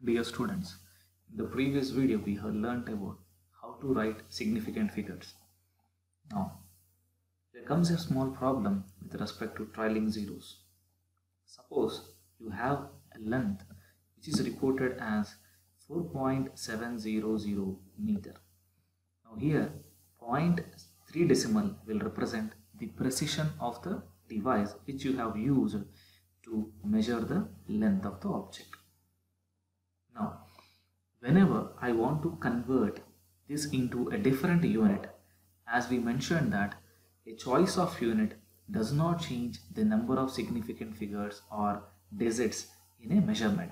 Dear students, in the previous video we have learnt about how to write significant figures. Now, there comes a small problem with respect to trailing zeros. Suppose you have a length which is reported as 4.700 meter. Now here 0.3 decimal will represent the precision of the device which you have used to measure the length of the object. Now, whenever I want to convert this into a different unit, as we mentioned that a choice of unit does not change the number of significant figures or digits in a measurement.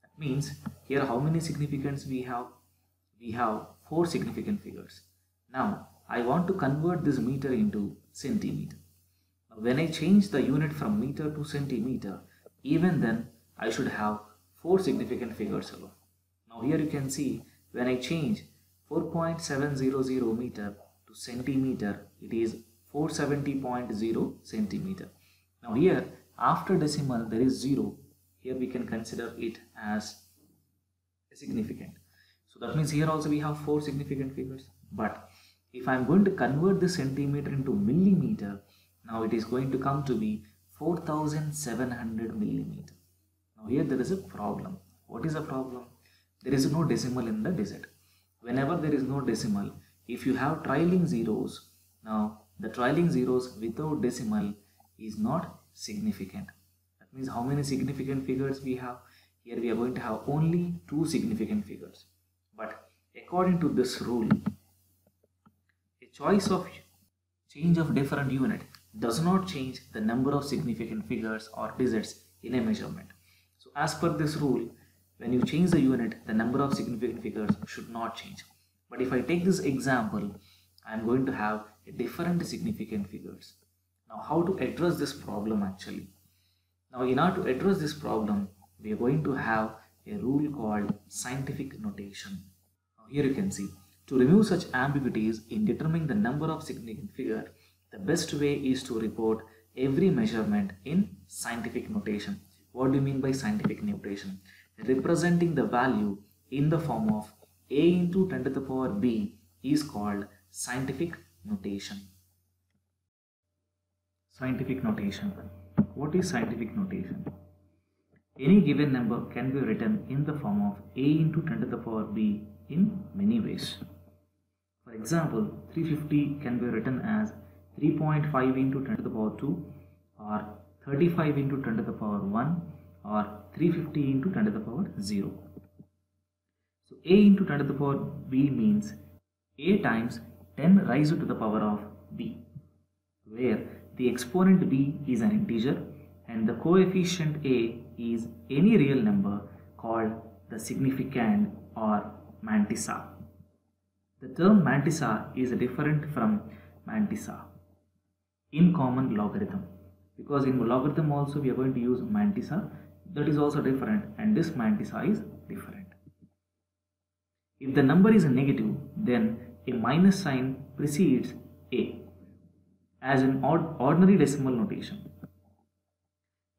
That means here how many significants we have? We have 4 significant figures. Now, I want to convert this meter into centimeter. Now, when I change the unit from meter to centimeter, even then I should have 4 significant figures alone. Now here you can see when I change 4.700 meter to centimeter, it is 470.0 centimeter. Now here after decimal there is 0. Here we can consider it as a significant. So that means here also we have 4 significant figures. But if I am going to convert the centimeter into millimeter, now it is going to come to be 4700 millimeter. Now here there is a problem. What is the problem? There is no decimal in the digit. Whenever there is no decimal, if you have trailing zeros, now the trailing zeros without decimal is not significant. That means how many significant figures we have? Here we are going to have only 2 significant figures. But according to this rule, a choice of change of different unit does not change the number of significant figures or digits in a measurement. So as per this rule, when you change the unit, the number of significant figures should not change. But if I take this example, I am going to have a different significant figures. Now how to address this problem actually? Now in order to address this problem, we are going to have a rule called scientific notation. Now here you can see, to remove such ambiguities in determining the number of significant figure, the best way is to report every measurement in scientific notation. What do you mean by scientific notation? Representing the value in the form of a into 10 to the power b is called scientific notation. Scientific notation. What is scientific notation? Any given number can be written in the form of a into 10 to the power b in many ways. For example, 350 can be written as 3.5 into 10 to the power 2 or 35 into 10 to the power 1 or 350 into 10 to the power 0. So a into 10 to the power b means a times 10 raised to the power of b, where the exponent b is an integer and the coefficient a is any real number called the significand or mantissa. The term mantissa is different from mantissa in common logarithm, because in logarithm also we are going to use mantissa. That is also different, and this mantissa is different. If the number is negative, then a minus sign precedes a, as in ordinary decimal notation.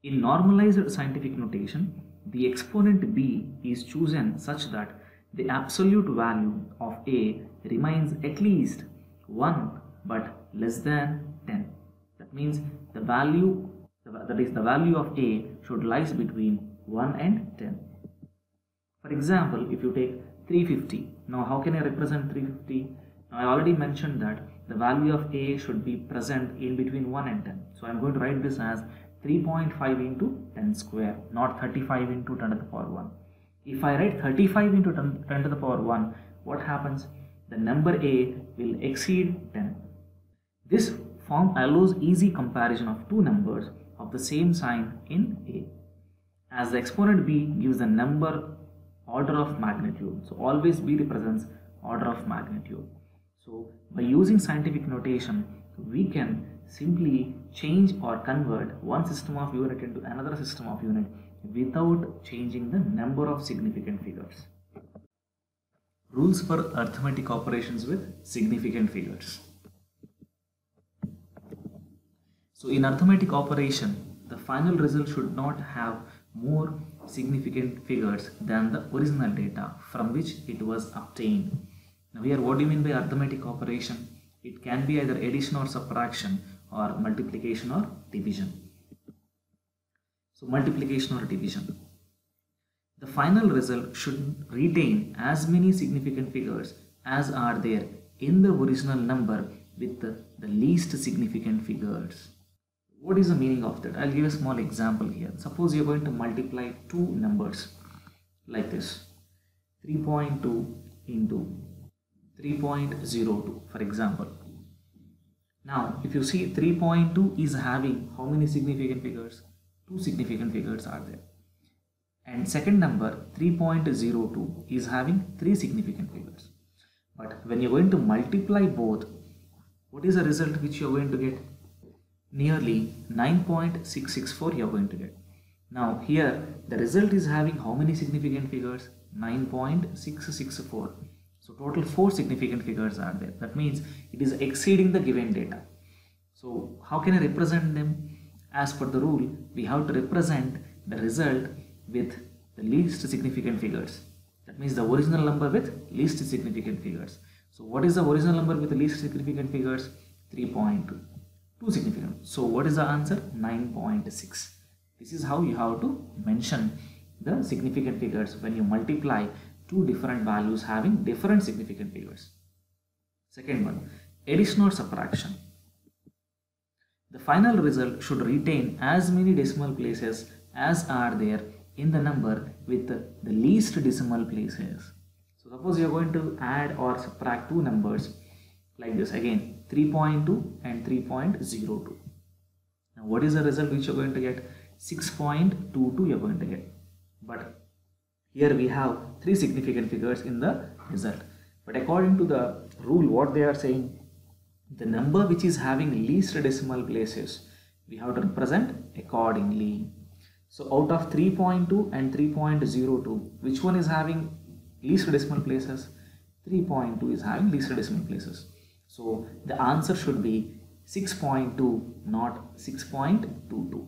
In normalized scientific notation, the exponent b is chosen such that the absolute value of a remains at least 1 but less than 10. That means the value, that is the value of a should lies between 1 and 10. For example, if you take 350, now how can I represent 350? Now I already mentioned that the value of a should be present in between 1 and 10. So I am going to write this as 3.5 into 10 square, not 35 into 10 to the power 1. If I write 35 into 10 to the power 1, what happens? The number a will exceed 10. This form allows easy comparison of two numbers of the same sign in a, as the exponent b gives the number order of magnitude. So always b represents order of magnitude. So by using scientific notation, we can simply change or convert one system of unit into another system of unit without changing the number of significant figures. Rules for arithmetic operations with significant figures. So in arithmetic operation, the final result should not have more significant figures than the original data from which it was obtained. Now here, what do you mean by arithmetic operation? It can be either addition or subtraction, or multiplication or division. So multiplication or division. The final result should retain as many significant figures as are there in the original number with the least significant figures. What is the meaning of that? I'll give a small example here. Suppose you're going to multiply two numbers like this, 3.2 into 3.02 for example. Now if you see, 3.2 is having how many significant figures? Two significant figures are there. And second number 3.02 is having three significant figures. But when you're going to multiply both, what is the result which you're going to get? Nearly 9.664 you're going to get. Now here the result is having how many significant figures? 9.664. So total 4 significant figures are there. That means it is exceeding the given data. So how can I represent them? As per the rule, we have to represent the result with the least significant figures. That means the original number with least significant figures. So what is the original number with the least significant figures? 3.2. Two significant. So what is the answer? 9.6. This is how you have to mention the significant figures when you multiply two different values having different significant figures. Second one, addition or subtraction. The final result should retain as many decimal places as are there in the number with the least decimal places. So suppose you are going to add or subtract two numbers like this again, 3.2 and 3.02. Now what is the result which you are going to get? 6.22 you are going to get. But here we have three significant figures in the result. But according to the rule, what they are saying, the number which is having least decimal places, we have to represent accordingly. So out of 3.2 and 3.02, which one is having least decimal places? 3.2 is having least decimal places. So the answer should be 6.2, not 6.22.